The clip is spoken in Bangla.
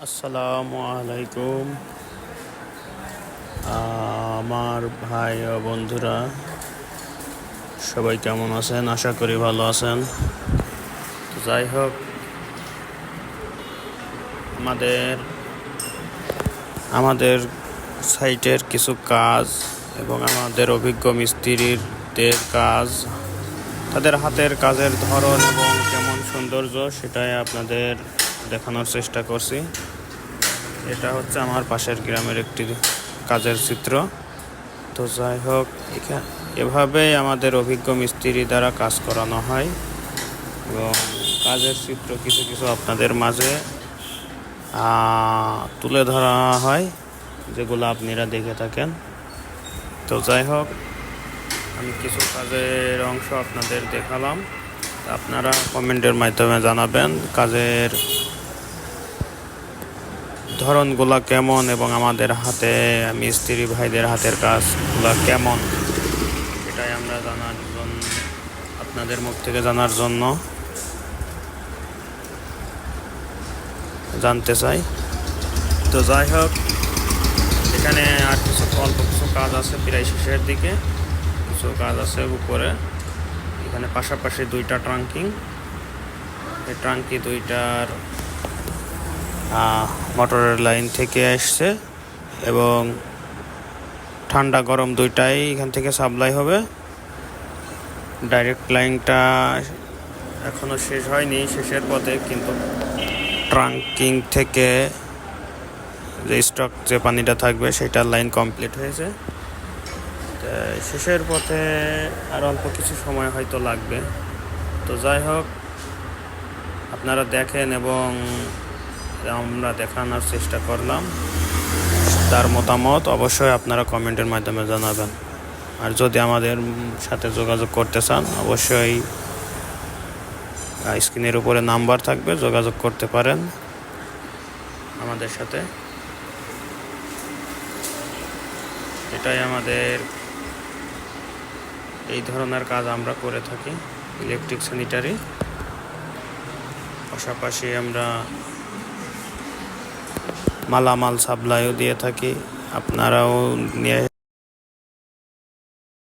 আসসালামু আলাইকুম আমার ভাই ও বন্ধুরা, সবাই কেমন আছেন? আশা করি ভালো আছেন। তো যাই হোক, আমাদের আমাদের সাইটের কিছু কাজ এবং আমাদের অভিজ্ঞ মিস্ত্রিদের কাজ, তাদের হাতের কাজের ধরন এবং কেমন সৌন্দর্য, সেটাই আপনাদের দেখানোর চেষ্টা করছি। এটা হচ্ছে আমার পাশের গ্রামের একটি কাজের চিত্র। তো যাই হোক, এভাবেই আমাদের অভিজ্ঞ মিস্ত্রি দ্বারা কাজ করানো হয় এবং কাজের চিত্র কিছু কিছু আপনাদের মাঝে তুলে ধরা হয়, যেগুলো আপনারা দেখে থাকেন। তো যাই হোক, আমি কিছু কাজের অংশ আপনাদের দেখালাম। আপনারা কমেন্টের মাধ্যমে জানাবেন কাজের ধরনগুলো কেমন এবং আমাদের হাতে মিস্ত্রি ভাইদের হাতের কাজগুলো কেমন, এটাই আমরা জানার জন্য, আপনাদের মুখ থেকে জানার জন্য জানতে চাই। তো যাই হোক, এখানে আর অল্প কিছু কাজ আছে, প্রায় শেষের দিকে কিছু কাজ আছে উপরে। এখানে পাশাপাশি দুইটা ট্রাঙ্কিং, এই ট্রাঙ্কি দুইটার মোটরের লাইন থেকে আসছে এবং ঠান্ডা গরম দুইটাই এখান থেকে সাপ্লাই হবে। ডাইরেক্ট লাইনটা এখনও শেষ হয়নি, শেষের পথে, কিন্তু ট্রাঙ্কিং থেকে যে স্টক যে পানিটা থাকবে সেটার লাইন কমপ্লিট হয়েছে। শেষের পথে আর অল্প কিছু সময় হয়তো লাগবে। তো যাই হোক, আপনারা দেখেন এবং আমরা দেখানোর চেষ্টা করলাম। তার মতামত অবশ্যই আপনারা কমেন্টের মাধ্যমে জানাবেন। আর যদি আমাদের সাথে যোগাযোগ করতে চান, অবশ্যই স্ক্রিনের উপরে নাম্বার থাকবে, যোগাযোগ করতে পারেন আমাদের সাথে। এটাই আমাদের এই ধরনের কাজ আমরা করে থাকি, ইলেকট্রিক স্যানিটারি। পাশাপাশি আমরা মালামাল সাপ্লাইও দিয়ে থাকি, আপনারাও নিয়ে